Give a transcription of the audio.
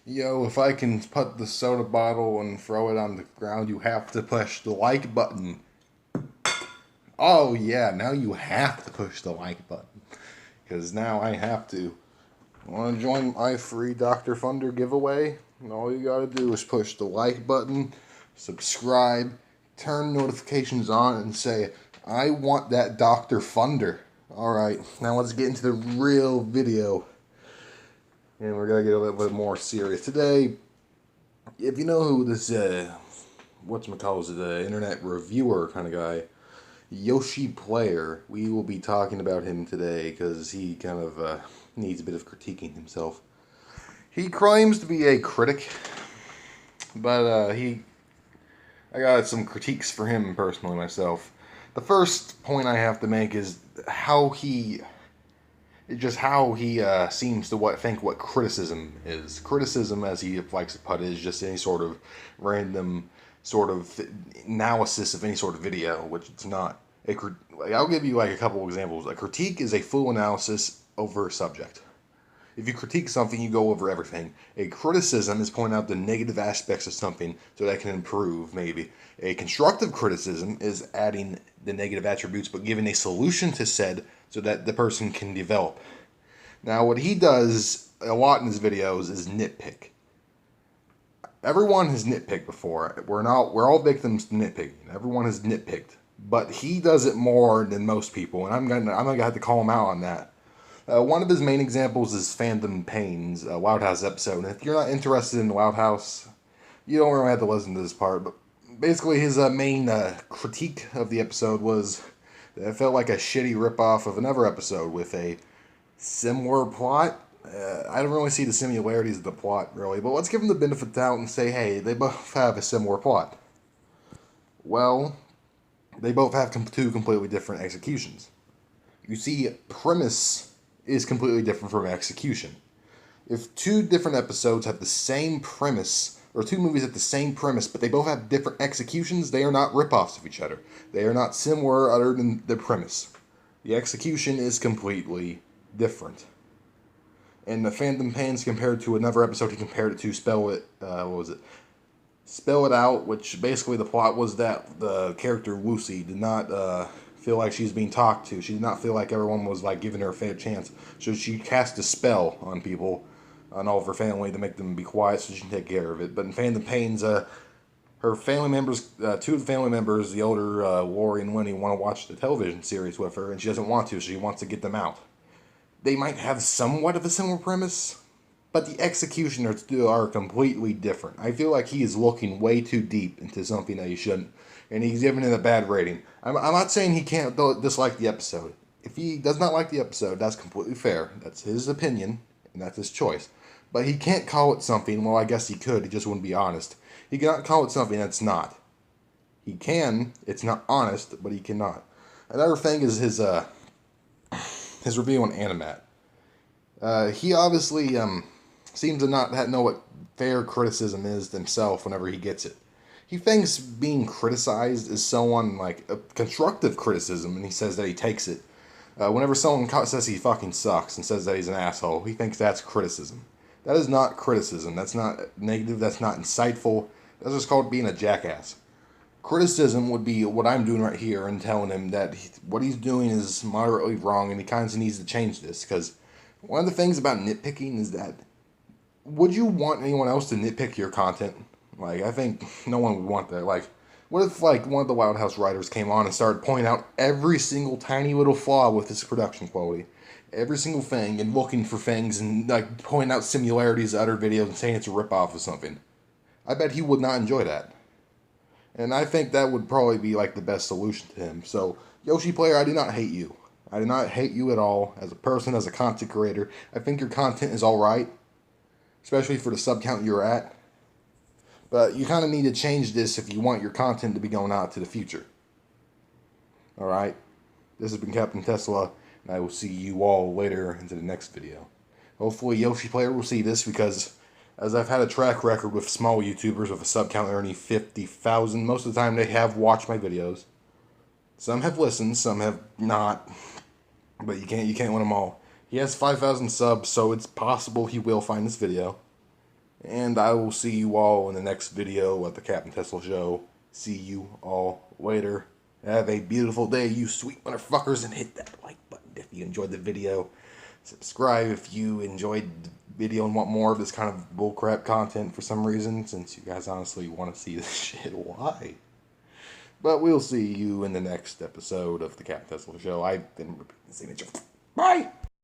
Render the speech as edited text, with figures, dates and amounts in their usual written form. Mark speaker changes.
Speaker 1: Yo, if I can put the soda bottle and throw it on the ground, you have to push the like button. Oh, yeah, now you have to push the like button. Because now I have to. Want to join my free Dr. Thunder giveaway? And all you gotta do is push the like button, subscribe, turn notifications on, and say, I want that Dr. Thunder. Alright, now let's get into the real video. And we're gonna get a little bit more serious. Today, if you know who this, whatchamacallit, the internet reviewer kind of guy, YoshiPlayer, we will be talking about him today because he kind of needs a bit of critiquing himself. He claims to be a critic, but I got some critiques for him personally myself. The first point I have to make is how he seems to think what criticism is. Criticism, as he likes to put it, is just any sort of random sort of analysis of any sort of video, which it's not. I'll give you like a couple of examples. A critique is a full analysis over a subject. If you critique something, you go over everything. A criticism is pointing out the negative aspects of something so that it can improve, maybe. A constructive criticism is adding the negative attributes but giving a solution to said so that the person can develop. Now, what he does a lot in his videos is nitpick. Everyone has nitpicked before. We're all victims to nitpicking. Everyone has nitpicked. But he does it more than most people, and I'm gonna have to call him out on that. One of his main examples is Fandom Pain's Wild House episode. And if you're not interested in Wild House, you don't really have to listen to this part. But basically, his main critique of the episode was that it felt like a shitty ripoff of another episode with a similar plot. I don't really see the similarities of the plot, really. But let's give them the benefit of the doubt and say, hey, they both have a similar plot. Well, they both have two completely different executions. You see, premise is completely different from execution. If two different episodes have the same premise, or two movies have the same premise, but they both have different executions, they are not ripoffs of each other. They are not similar other than the premise. The execution is completely different. And the Phantom Pains compared to another episode he compared it to Spell It Out, which basically the plot was that the character Lucy did not feel like she was being talked to. She did not feel like everyone was like giving her a fair chance. So she cast a spell on people, on all of her family, to make them be quiet so she can take care of it. But in Phantom Pains, her family members, two of the family members, the older Lori and Winnie, want to watch the television series with her, and she doesn't want to, so she wants to get them out. They might have somewhat of a similar premise, but the execution are completely different. I feel like he is looking way too deep into something that he shouldn't, and he's giving it a bad rating. I'm not saying he can't dislike the episode. If he does not like the episode, that's completely fair. That's his opinion, and that's his choice. But he can't call it something, well, I guess he could, he just wouldn't be honest. He cannot call it something that's not. He can, it's not honest, but he cannot. Another thing is his review on Animat. He obviously seems to not know what fair criticism is himself whenever he gets it. He thinks being criticized is someone like a constructive criticism, and he says that he takes it. Whenever someone says he fucking sucks and says that he's an asshole, he thinks that's criticism. That is not criticism. That's not negative. That's not insightful. That's just called being a jackass. Criticism would be what I'm doing right here and telling him that what he's doing is moderately wrong and he kind of needs to change this. Because one of the things about nitpicking is that would you want anyone else to nitpick your content? Like, I think no one would want that. Like, what if, like, one of the Wild House writers came on and started pointing out every single tiny little flaw with his production quality? Every single thing, and looking for things, and, like, pointing out similarities to other videos and saying it's a ripoff of something. I bet he would not enjoy that. And I think that would probably be, like, the best solution to him. So, YoshiPlayer, I do not hate you. I do not hate you at all. As a person, as a content creator, I think your content is alright. Especially for the sub count you're at. But you kind of need to change this if you want your content to be going out to the future. Alright? This has been Captain Tesla, and I will see you all later into the next video. Hopefully YoshiPlayer will see this, because as I've had a track record with small YouTubers with a sub count earning 50,000, most of the time they have watched my videos. Some have listened, some have not. But you can't win them all. He has 5,000 subs, so it's possible he will find this video. And I will see you all in the next video at the Captain Tesla Show. See you all later. Have a beautiful day, you sweet motherfuckers, and hit that like button if you enjoyed the video. Subscribe if you enjoyed the video and want more of this kind of bullcrap content for some reason, since you guys honestly want to see this shit. Why? But we'll see you in the next episode of the Captain Tesla Show. I've been repeating the same intro. Bye!